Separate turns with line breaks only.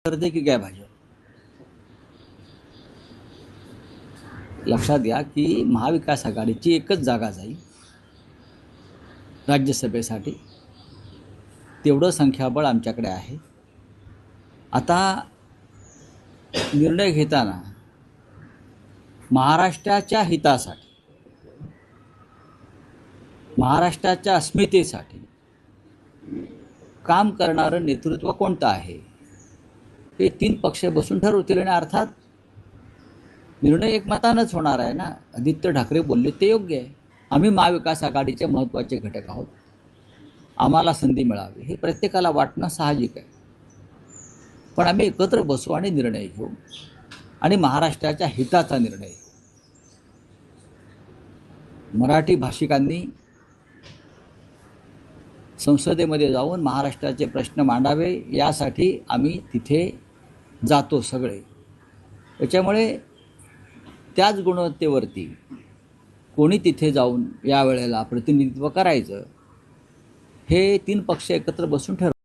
ठरते की काय भाजप? लक्षात घ्या की महाविकास आघाडीची एकच जागा जाईल राज्यसभेसाठी, तेवढं संख्याबळ आमच्याकडे आहे. आता निर्णय घेताना महाराष्ट्राच्या हितासाठी, महाराष्ट्राच्या अस्मितेसाठी काम करणारं नेतृत्व कोणतं आहे हे 3 पक्ष बसून ठरवतील. आणि अर्थात निर्णय एकमतानंच होणार आहे ना. आदित्य ठाकरे बोलले ते योग्य आहे. आम्ही महाविकास आघाडीचे महत्त्वाचे घटक आहोत, आम्हाला संधी मिळावी हे प्रत्येकाला वाटणं साहजिक आहे. पण आम्ही एकत्र बसू आणि निर्णय घेऊ आणि महाराष्ट्राच्या हिताचा निर्णय घेऊ. मराठी भाषिकांनी संसदेमध्ये जाऊन महाराष्ट्राचे प्रश्न मांडावे यासाठी आम्ही तिथे जातो सगळे. त्याच्यामुळे त्याच गुणवत्तेवरती कोणी तिथे जाऊन यावेळेला प्रतिनिधित्व करायचं हे 3 पक्ष एकत्र बसून ठरवतात.